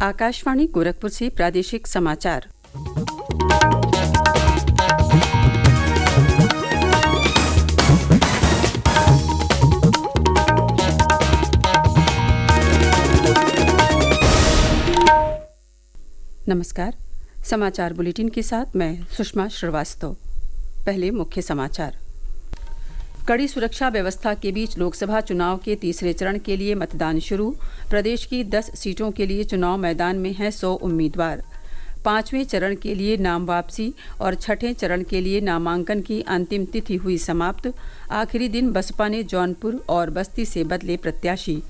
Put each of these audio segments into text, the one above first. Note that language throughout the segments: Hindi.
आकाशवाणी गोरखपुर से प्रादेशिक समाचार। नमस्कार। समाचार बुलेटिन के साथ मैं सुषमा श्रीवास्तव। पहले मुख्य समाचार। कड़ी सुरक्षा व्यवस्था के बीच लोकसभा चुनाव के तीसरे चरण के लिए मतदान शुरू। प्रदेश की 10 सीटों के लिए चुनाव मैदान में हैं 100 उम्मीदवार। 5वें चरण के लिए नाम वापसी और छठे चरण के लिए नामांकन की अंतिम तिथि हुई समाप्त। आखिरी दिन बसपा ने जौनपुर और बस्ती से बदले प्रत्याशी।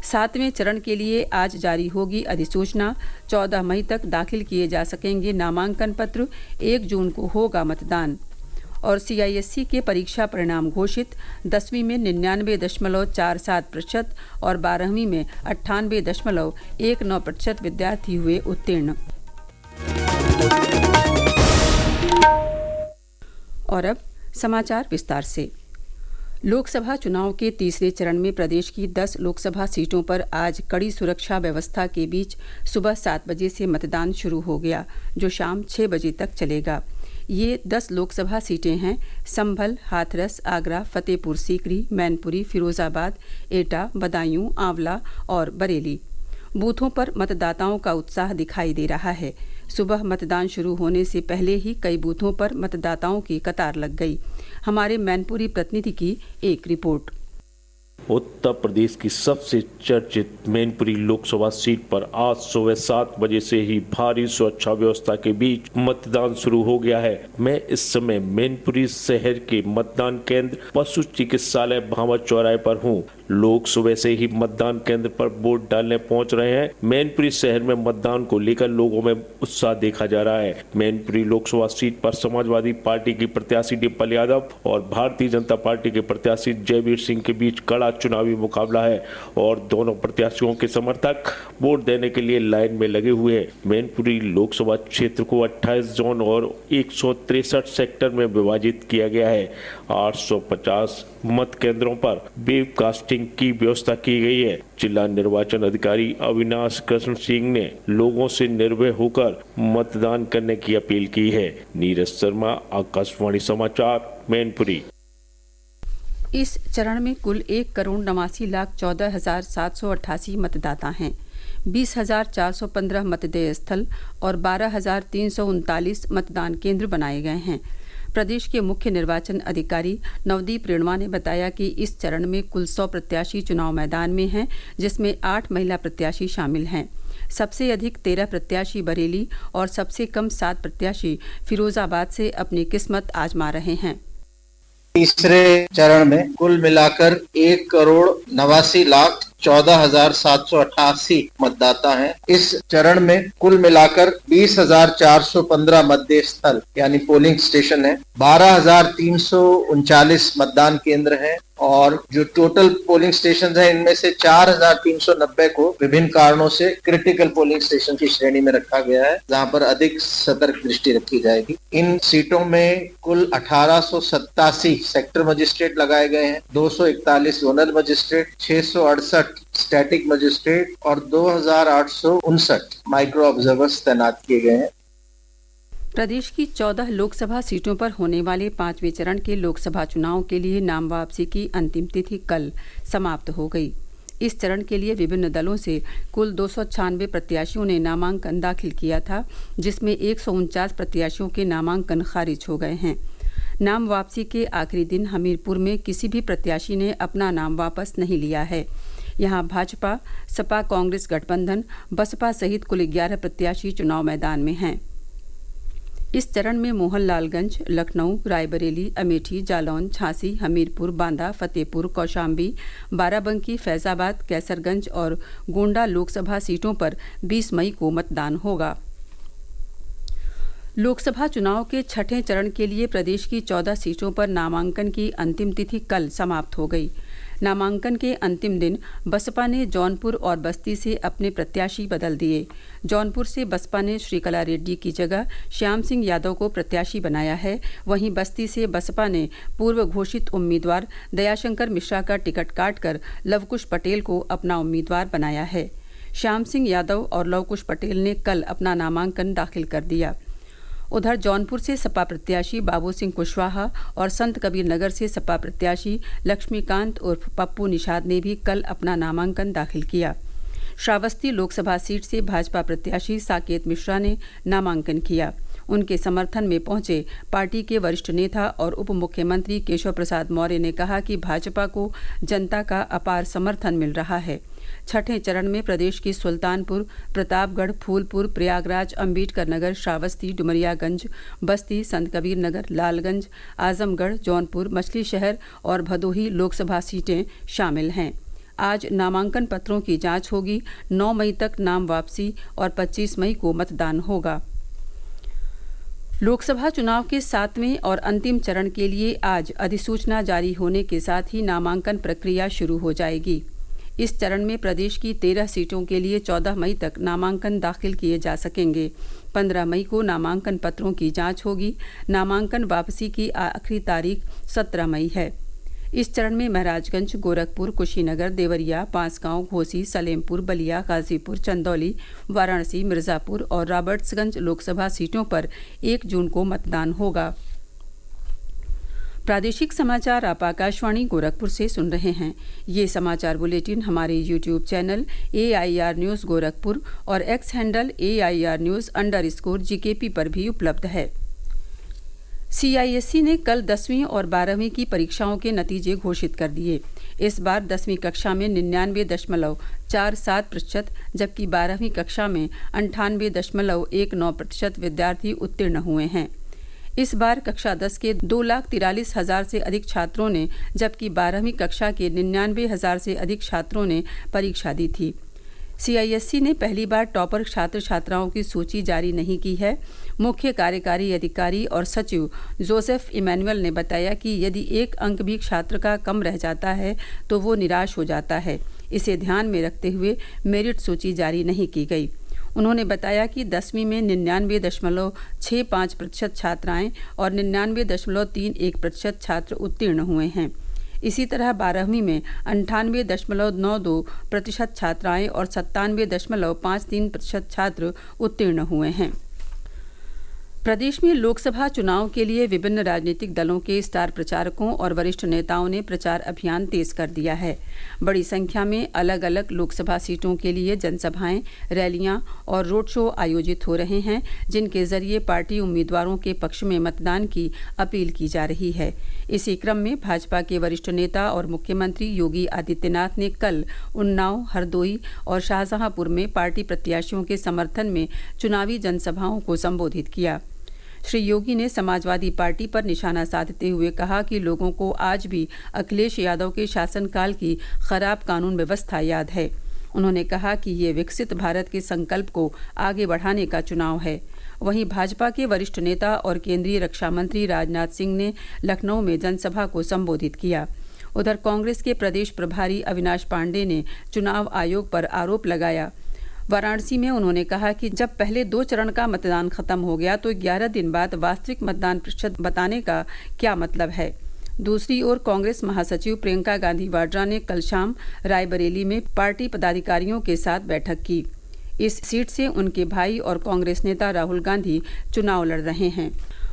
7वें चरण के लिए आज जारी होगी अधिसूचना। 14 मई तक दाखिल किए जा सकेंगे नामांकन पत्र। 1 जून को होगा मतदान। और CISE के परीक्षा परिणाम घोषित। 10वीं में 99.47% और 12वीं में 98.19% विद्यार्थी हुए उत्तीर्ण। और अब समाचार विस्तार से। लोकसभा चुनाव के तीसरे चरण में प्रदेश की 10 लोकसभा सीटों पर आज कड़ी सुरक्षा व्यवस्था के बीच सुबह 7 बजे से मतदान शुरू हो गया, जो शाम 6 बजे तक चलेगा। ये 10 लोकसभा सीटें हैं: संभल, हाथरस, आगरा, फतेहपुर सीकरी, मैनपुरी, फिरोजाबाद, एटा, बदायूं, आंवला और बरेली। बूथों पर मतदाताओं का उत्साह दिखाई दे रहा है। सुबह मतदान शुरू होने से पहले ही कई बूथों पर मतदाताओं की कतार लग गई। हमारे मैनपुरी प्रतिनिधि की एक रिपोर्ट। उत्तर प्रदेश की सबसे चर्चित मैनपुरी लोकसभा सीट पर आज सुबह 7 बजे से ही भारी सुरक्षा व्यवस्था के बीच मतदान शुरू हो गया है। मैं इस समय मैनपुरी शहर के मतदान केंद्र पशु चिकित्सालय भावा चौराहे पर हूँ। लोग सुबह से ही मतदान केंद्र पर वोट डालने पहुंच रहे हैं। मैनपुरी शहर में मतदान को लेकर लोगों में उत्साह देखा जा रहा है। मैनपुरी लोकसभा सीट पर समाजवादी पार्टी की प्रत्याशी डिम्पल यादव और भारतीय जनता पार्टी के प्रत्याशी जयवीर सिंह के बीच कड़ा चुनावी मुकाबला है और दोनों प्रत्याशियों के समर्थक वोट देने के लिए लाइन में लगे हुए हैं। मैनपुरी लोकसभा क्षेत्र को 28 जोन और 163 सेक्टर में विभाजित किया गया है। 850 मत केंद्रों पर वेबकास्टिंग की व्यवस्था की गई है। जिला निर्वाचन अधिकारी अविनाश कृष्ण सिंह ने लोगों से निर्भय होकर मतदान करने की अपील की है। नीरज शर्मा, आकाशवाणी समाचार, मैनपुरी। इस चरण में कुल 1,89,14,788 मतदाता हैं। 20,415 मतदेय स्थल और 12,339 मतदान केंद्र बनाए गए हैं। प्रदेश के मुख्य निर्वाचन अधिकारी नवदीप रेणुआ ने बताया कि इस चरण में कुल 100 प्रत्याशी चुनाव मैदान में हैं, जिसमें 8 महिला प्रत्याशी शामिल हैं। सबसे अधिक 13 प्रत्याशी बरेली और सबसे कम 7 प्रत्याशी फिरोजाबाद से अपनी किस्मत आजमा रहे हैं। तीसरे चरण में कुल मिलाकर 1,89,14,788 मतदाता हैं। इस चरण में कुल मिलाकर 20,415 मतदेय स्थल यानी पोलिंग स्टेशन है। 12,339 मतदान केंद्र हैं और जो टोटल पोलिंग स्टेशन हैं, इनमें से 4,390 को विभिन्न कारणों से क्रिटिकल पोलिंग स्टेशन की श्रेणी में रखा गया है, जहां पर अधिक सतर्क दृष्टि रखी जाएगी। इन सीटों में कुल 1887 सेक्टर मजिस्ट्रेट लगाए गए हैं, 241 जोनल मजिस्ट्रेट, 668 स्टैटिक मजिस्ट्रेट और 2,859 माइक्रो ऑब्जर्वर्स तैनात किए गए हैं। प्रदेश की 14 लोकसभा सीटों पर होने वाले 5वें चरण के लोकसभा चुनाव के लिए नाम वापसी की अंतिम तिथि कल समाप्त हो गई। इस चरण के लिए विभिन्न दलों से कुल 296 प्रत्याशियों ने नामांकन दाखिल किया था, जिसमें 149 प्रत्याशियों के नामांकन खारिज हो गए हैं। नाम वापसी के आखिरी दिन हमीरपुर में किसी भी प्रत्याशी ने अपना नाम वापस नहीं लिया है। यहाँ भाजपा, सपा, कांग्रेस गठबंधन, बसपा सहित कुल 11 प्रत्याशी चुनाव मैदान में हैं। इस चरण में मोहनलालगंज, लखनऊ, रायबरेली, अमेठी, जालौन, झांसी, हमीरपुर, बांदा, फतेहपुर, कौशाम्बी, बाराबंकी, फैजाबाद, कैसरगंज और गोंडा लोकसभा सीटों पर 20 मई को मतदान होगा। लोकसभा चुनाव के छठे चरण के लिए प्रदेश की 14 सीटों पर नामांकन की अंतिम तिथि कल समाप्त हो गई। नामांकन के अंतिम दिन बसपा ने जौनपुर और बस्ती से अपने प्रत्याशी बदल दिए। जौनपुर से बसपा ने श्रीकला रेड्डी की जगह श्याम सिंह यादव को प्रत्याशी बनाया है। वहीं बस्ती से बसपा ने पूर्व घोषित उम्मीदवार दयाशंकर मिश्रा का टिकट काटकर लवकुश पटेल को अपना उम्मीदवार बनाया है। श्याम सिंह यादव और लव कुश पटेल ने कल अपना नामांकन दाखिल कर दिया। उधर जौनपुर से सपा प्रत्याशी बाबू सिंह कुशवाहा और संत कबीर नगर से सपा प्रत्याशी लक्ष्मीकांत उर्फ पप्पू निषाद ने भी कल अपना नामांकन दाखिल किया। श्रावस्ती लोकसभा सीट से भाजपा प्रत्याशी साकेत मिश्रा ने नामांकन किया। उनके समर्थन में पहुंचे पार्टी के वरिष्ठ नेता और उप मुख्यमंत्री केशव प्रसाद मौर्य ने कहा कि भाजपा को जनता का अपार समर्थन मिल रहा है। छठे चरण में प्रदेश की सुल्तानपुर, प्रतापगढ़, फूलपुर, प्रयागराज, अम्बेडकर नगर, श्रावस्ती, डुमरियागंज, बस्ती, संत कबीर नगर, लालगंज, आजमगढ़, जौनपुर, मछली शहर और भदोही लोकसभा सीटें शामिल हैं। आज नामांकन पत्रों की जांच होगी। 9 मई तक नाम वापसी और 25 मई को मतदान होगा। लोकसभा चुनाव के 7वें और अंतिम चरण के लिए आज अधिसूचना जारी होने के साथ ही नामांकन प्रक्रिया शुरू हो जाएगी। इस चरण में प्रदेश की 13 सीटों के लिए 14 मई तक नामांकन दाखिल किए जा सकेंगे। 15 मई को नामांकन पत्रों की जांच होगी। नामांकन वापसी की आखिरी तारीख 17 मई है। इस चरण में महराजगंज, गोरखपुर, कुशीनगर, देवरिया, बांसगांव, घोसी, सलेमपुर, बलिया, गाजीपुर, चंदौली, वाराणसी, मिर्जापुर और रॉबर्ट्सगंज लोकसभा सीटों पर 1 जून को मतदान होगा। प्रादेशिक समाचार आप आकाशवाणी गोरखपुर से सुन रहे हैं। ये समाचार बुलेटिन हमारे YouTube channel AIR news Gorakhpur और एक्स हैंडल AIR न्यूज़_GKP पर भी उपलब्ध है। CISE ने कल 10वीं और 12वीं की परीक्षाओं के नतीजे घोषित कर दिए। इस बार 10वीं कक्षा में 99.47% जबकि 12वीं कक्षा में 98.19% विद्यार्थी उत्तीर्ण हुए हैं। इस बार कक्षा 10 के 2,43,000 से अधिक छात्रों ने जबकि 12वीं कक्षा के 99,000 से अधिक छात्रों ने परीक्षा दी थी। CISE ने पहली बार टॉपर छात्र छात्राओं की सूची जारी नहीं की है। मुख्य कार्यकारी अधिकारी और सचिव जोसेफ इमैनुअल ने बताया कि यदि 1 अंक भी छात्र का कम रह जाता है तो वो निराश हो जाता है। इसे ध्यान में रखते हुए मेरिट सूची जारी नहीं की गई। उन्होंने बताया कि 10वीं में 99.65% छात्राएं और 99.31% छात्र उत्तीर्ण हुए हैं। इसी तरह 12वीं में 98.92% छात्राएं और 97.53% छात्र उत्तीर्ण हुए हैं। प्रदेश में लोकसभा चुनाव के लिए विभिन्न राजनीतिक दलों के स्टार प्रचारकों और वरिष्ठ नेताओं ने प्रचार अभियान तेज कर दिया है। बड़ी संख्या में अलग अलग लोकसभा सीटों के लिए जनसभाएं, रैलियां और रोड शो आयोजित हो रहे हैं, जिनके जरिए पार्टी उम्मीदवारों के पक्ष में मतदान की अपील की जा रही है। इसी क्रम में भाजपा के वरिष्ठ नेता और मुख्यमंत्री योगी आदित्यनाथ ने कल उन्नाव, हरदोई और शाहजहांपुर में पार्टी प्रत्याशियों के समर्थन में चुनावी जनसभाओं को संबोधित किया। श्री योगी ने समाजवादी पार्टी पर निशाना साधते हुए कहा कि लोगों को आज भी अखिलेश यादव के शासनकाल की खराब कानून व्यवस्था याद है। उन्होंने कहा कि ये विकसित भारत के संकल्प को आगे बढ़ाने का चुनाव है। वहीं भाजपा के वरिष्ठ नेता और केंद्रीय रक्षा मंत्री राजनाथ सिंह ने लखनऊ में जनसभा को संबोधित किया। उधर कांग्रेस के प्रदेश प्रभारी अविनाश पांडे ने चुनाव आयोग पर आरोप लगाया। वाराणसी में उन्होंने कहा कि जब पहले 2 चरण का मतदान खत्म हो गया तो 11 दिन बाद वास्तविक मतदान प्रतिशत बताने का क्या मतलब है। दूसरी ओर कांग्रेस महासचिव प्रियंका गांधी वाड्रा ने कल शाम रायबरेली में पार्टी पदाधिकारियों के साथ बैठक की। इस सीट से उनके भाई और कांग्रेस नेता राहुल गांधी चुनाव लड़ रहे हैं।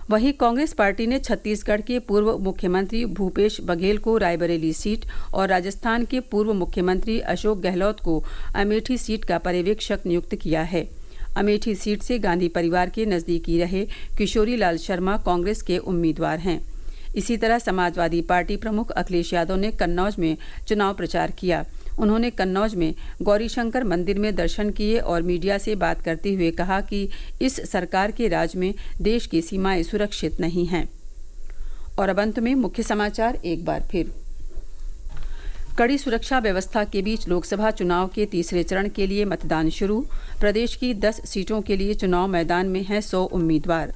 वहीं कांग्रेस पार्टी ने छत्तीसगढ़ के पूर्व मुख्यमंत्री भूपेश बघेल को रायबरेली सीट और राजस्थान के पूर्व मुख्यमंत्री अशोक गहलोत को अमेठी सीट का पर्यवेक्षक नियुक्त किया है। अमेठी सीट से गांधी परिवार के नजदीकी रहे किशोरी लाल शर्मा कांग्रेस के उम्मीदवार हैं। इसी तरह समाजवादी पार्टी प्रमुख अखिलेश यादव ने कन्नौज में चुनाव प्रचार किया। उन्होंने कन्नौज में गौरीशंकर मंदिर में दर्शन किए और मीडिया से बात करते हुए कहा कि इस सरकार के राज में देश की सीमाएं सुरक्षित नहीं हैं। और अब अंत में मुख्य समाचार एक बार फिर। कड़ी सुरक्षा व्यवस्था के बीच लोकसभा चुनाव के तीसरे चरण के लिए मतदान शुरू। प्रदेश की 10 सीटों के लिए चुनाव मैदान में हैं 100 उम्मीदवार।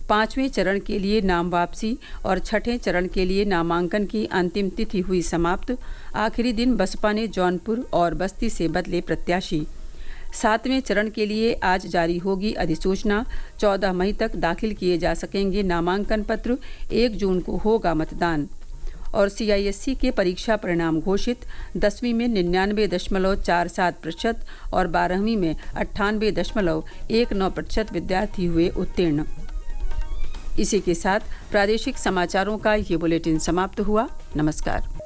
5वें चरण के लिए नाम वापसी और छठे चरण के लिए नामांकन की अंतिम तिथि हुई समाप्त। आखिरी दिन बसपा ने जौनपुर और बस्ती से बदले प्रत्याशी। 7वें चरण के लिए आज जारी होगी अधिसूचना। 14 मई तक दाखिल किए जा सकेंगे नामांकन पत्र। 1 जून को होगा मतदान। और CISC के परीक्षा परिणाम घोषित। 10वीं में 99.47% और 12वीं में 98.19% विद्यार्थी हुए उत्तीर्ण। इसी के साथ प्रादेशिक समाचारों का ये बुलेटिन समाप्त हुआ। नमस्कार।